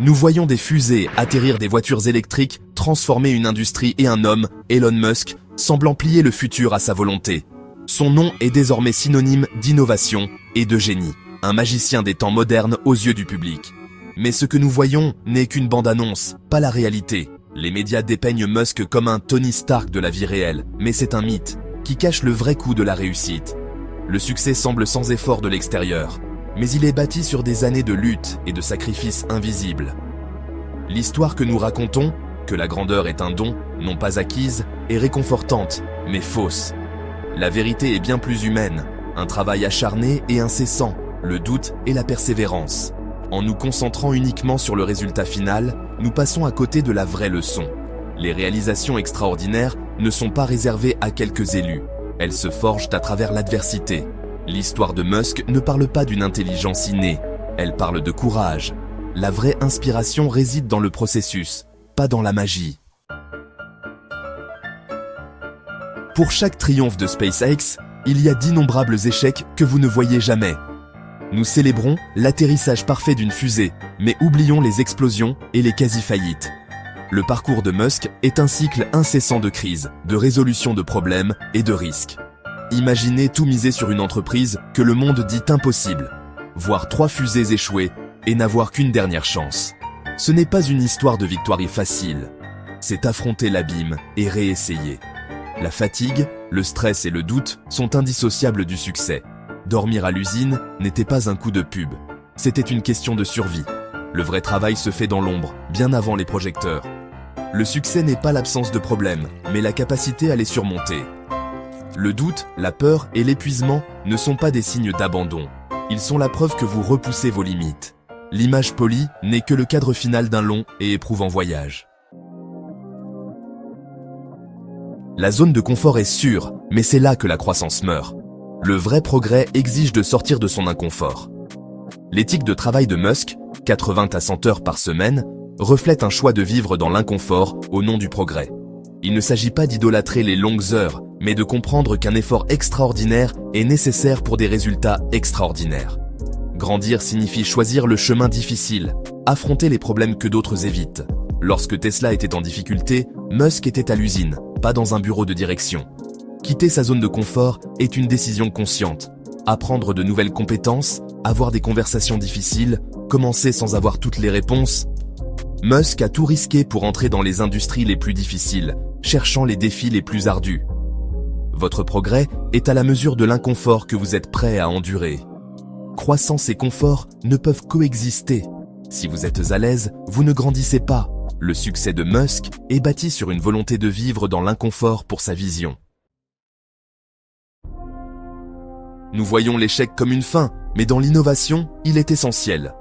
Nous voyons des fusées atterrir des voitures électriques, transformer une industrie et un homme, Elon Musk, semblant plier le futur à sa volonté. Son nom est désormais synonyme d'innovation et de génie, un magicien des temps modernes aux yeux du public. Mais ce que nous voyons n'est qu'une bande-annonce, pas la réalité. Les médias dépeignent Musk comme un Tony Stark de la vie réelle, mais c'est un mythe, qui cache le vrai coût de la réussite. Le succès semble sans effort de l'extérieur, mais il est bâti sur des années de lutte et de sacrifices invisibles. L'histoire que nous racontons, que la grandeur est un don, non pas acquise, est réconfortante, mais fausse. La vérité est bien plus humaine, un travail acharné et incessant, le doute et la persévérance. En nous concentrant uniquement sur le résultat final, nous passons à côté de la vraie leçon. Les réalisations extraordinaires ne sont pas réservées à quelques élus. Elles se forgent à travers l'adversité. L'histoire de Musk ne parle pas d'une intelligence innée, elle parle de courage. La vraie inspiration réside dans le processus, pas dans la magie. Pour chaque triomphe de SpaceX, il y a d'innombrables échecs que vous ne voyez jamais. Nous célébrons l'atterrissage parfait d'une fusée, mais oublions les explosions et les quasi-faillites. Le parcours de Musk est un cycle incessant de crises, de résolution de problèmes et de risques. Imaginez tout miser sur une entreprise que le monde dit impossible, voir 3 fusées échouer et n'avoir qu'une dernière chance. Ce n'est pas une histoire de victoire facile, c'est affronter l'abîme et réessayer. La fatigue, le stress et le doute sont indissociables du succès. Dormir à l'usine n'était pas un coup de pub, c'était une question de survie. Le vrai travail se fait dans l'ombre, bien avant les projecteurs. Le succès n'est pas l'absence de problèmes, mais la capacité à les surmonter. Le doute, la peur et l'épuisement ne sont pas des signes d'abandon. Ils sont la preuve que vous repoussez vos limites. L'image polie n'est que le cadre final d'un long et éprouvant voyage. La zone de confort est sûre, mais c'est là que la croissance meurt. Le vrai progrès exige de sortir de son inconfort. L'éthique de travail de Musk, 80 à 100 heures par semaine, reflète un choix de vivre dans l'inconfort au nom du progrès. Il ne s'agit pas d'idolâtrer les longues heures, mais de comprendre qu'un effort extraordinaire est nécessaire pour des résultats extraordinaires. Grandir signifie choisir le chemin difficile, affronter les problèmes que d'autres évitent. Lorsque Tesla était en difficulté, Musk était à l'usine, pas dans un bureau de direction. Quitter sa zone de confort est une décision consciente. Apprendre de nouvelles compétences, avoir des conversations difficiles, commencer sans avoir toutes les réponses. Musk a tout risqué pour entrer dans les industries les plus difficiles, cherchant les défis les plus ardus. Votre progrès est à la mesure de l'inconfort que vous êtes prêt à endurer. Croissance et confort ne peuvent coexister. Si vous êtes à l'aise, vous ne grandissez pas. Le succès de Musk est bâti sur une volonté de vivre dans l'inconfort pour sa vision. Nous voyons l'échec comme une fin, mais dans l'innovation, il est essentiel.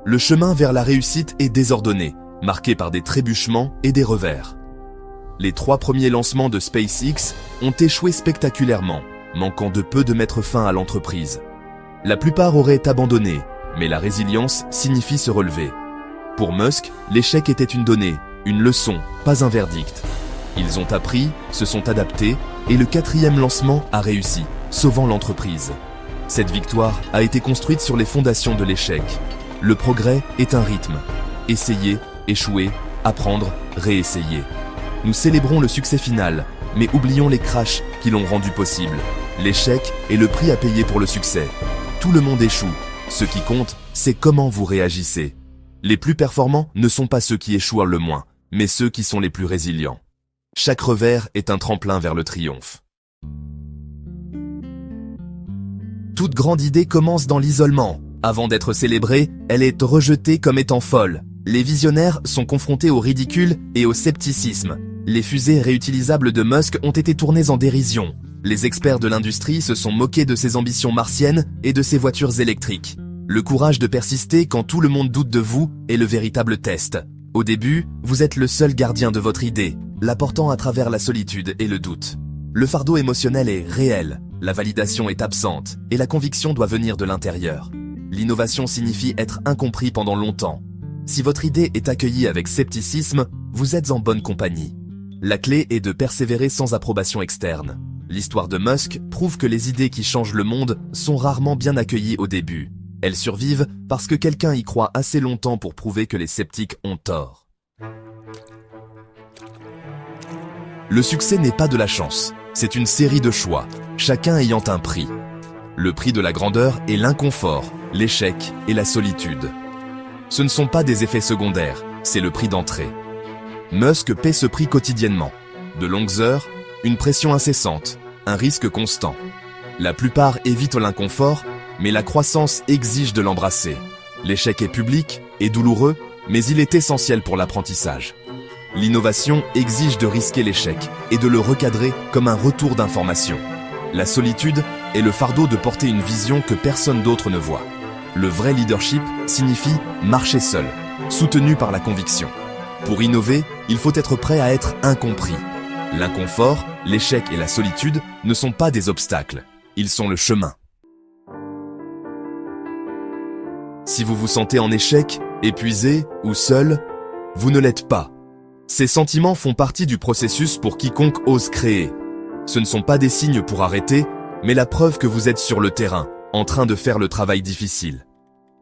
Le chemin vers la réussite est désordonné, marqué par des trébuchements et des revers. Les 3 premiers lancements de SpaceX ont échoué spectaculairement, manquant de peu de mettre fin à l'entreprise. La plupart auraient abandonné, mais la résilience signifie se relever. Pour Musk, l'échec était une donnée, une leçon, pas un verdict. Ils ont appris, se sont adaptés, et le 4e lancement a réussi, sauvant l'entreprise. Cette victoire a été construite sur les fondations de l'échec. Le progrès est un rythme. Essayer, échouer, apprendre, réessayer. Nous célébrons le succès final, mais oublions les crashs qui l'ont rendu possible. L'échec est le prix à payer pour le succès. Tout le monde échoue. Ce qui compte, c'est comment vous réagissez. Les plus performants ne sont pas ceux qui échouent le moins, mais ceux qui sont les plus résilients. Chaque revers est un tremplin vers le triomphe. Toute grande idée commence dans l'isolement. Avant d'être célébrée, elle est rejetée comme étant folle. Les visionnaires sont confrontés au ridicule et au scepticisme. Les fusées réutilisables de Musk ont été tournées en dérision. Les experts de l'industrie se sont moqués de ses ambitions martiennes et de ses voitures électriques. Le courage de persister quand tout le monde doute de vous est le véritable test. Au début, vous êtes le seul gardien de votre idée, la portant à travers la solitude et le doute. Le fardeau émotionnel est réel, la validation est absente et la conviction doit venir de l'intérieur. L'innovation signifie être incompris pendant longtemps. Si votre idée est accueillie avec scepticisme, vous êtes en bonne compagnie. La clé est de persévérer sans approbation externe. L'histoire de Musk prouve que les idées qui changent le monde sont rarement bien accueillies au début. Elles survivent parce que quelqu'un y croit assez longtemps pour prouver que les sceptiques ont tort. Le succès n'est pas de la chance, c'est une série de choix, chacun ayant un prix. Le prix de la grandeur est l'inconfort, l'échec et la solitude. Ce ne sont pas des effets secondaires, c'est le prix d'entrée. Musk paie ce prix quotidiennement. De longues heures, une pression incessante, un risque constant. La plupart évitent l'inconfort, mais la croissance exige de l'embrasser. L'échec est public et douloureux, mais il est essentiel pour l'apprentissage. L'innovation exige de risquer l'échec et de le recadrer comme un retour d'information. La solitude est le fardeau de porter une vision que personne d'autre ne voit. Le vrai leadership signifie marcher seul, soutenu par la conviction. Pour innover, il faut être prêt à être incompris. L'inconfort, l'échec et la solitude ne sont pas des obstacles, ils sont le chemin. Si vous vous sentez en échec, épuisé ou seul, vous ne l'êtes pas. Ces sentiments font partie du processus pour quiconque ose créer. Ce ne sont pas des signes pour arrêter, mais la preuve que vous êtes sur le terrain, en train de faire le travail difficile.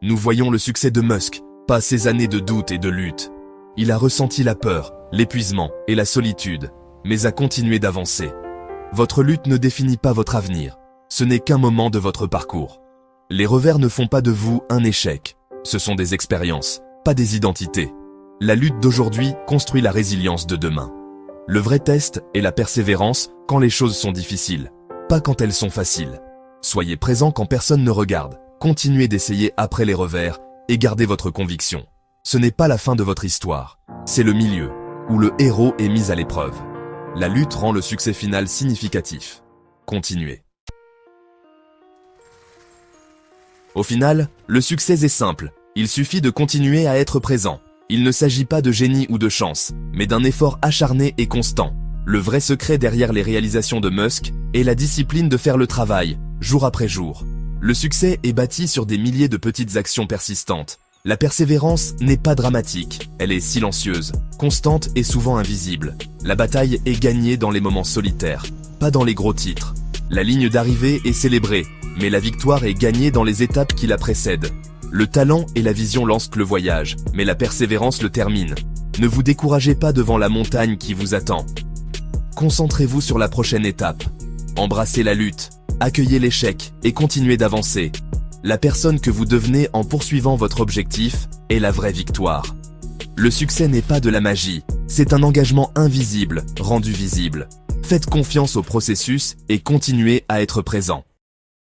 Nous voyons le succès de Musk, pas ces années de doute et de lutte. Il a ressenti la peur, l'épuisement et la solitude, mais a continué d'avancer. Votre lutte ne définit pas votre avenir, ce n'est qu'un moment de votre parcours. Les revers ne font pas de vous un échec, ce sont des expériences, pas des identités. La lutte d'aujourd'hui construit la résilience de demain. Le vrai test est la persévérance quand les choses sont difficiles, pas quand elles sont faciles. Soyez présent quand personne ne regarde, continuez d'essayer après les revers et gardez votre conviction. Ce n'est pas la fin de votre histoire, c'est le milieu, où le héros est mis à l'épreuve. La lutte rend le succès final significatif. Continuez. Au final, le succès est simple, il suffit de continuer à être présent. Il ne s'agit pas de génie ou de chance, mais d'un effort acharné et constant. Le vrai secret derrière les réalisations de Musk est la discipline de faire le travail, jour après jour. Le succès est bâti sur des milliers de petites actions persistantes. La persévérance n'est pas dramatique, elle est silencieuse, constante et souvent invisible. La bataille est gagnée dans les moments solitaires, pas dans les gros titres. La ligne d'arrivée est célébrée, mais la victoire est gagnée dans les étapes qui la précèdent. Le talent et la vision lancent le voyage, mais la persévérance le termine. Ne vous découragez pas devant la montagne qui vous attend. Concentrez-vous sur la prochaine étape. Embrassez la lutte, accueillez l'échec et continuez d'avancer. La personne que vous devenez en poursuivant votre objectif est la vraie victoire. Le succès n'est pas de la magie, c'est un engagement invisible, rendu visible. Faites confiance au processus et continuez à être présent.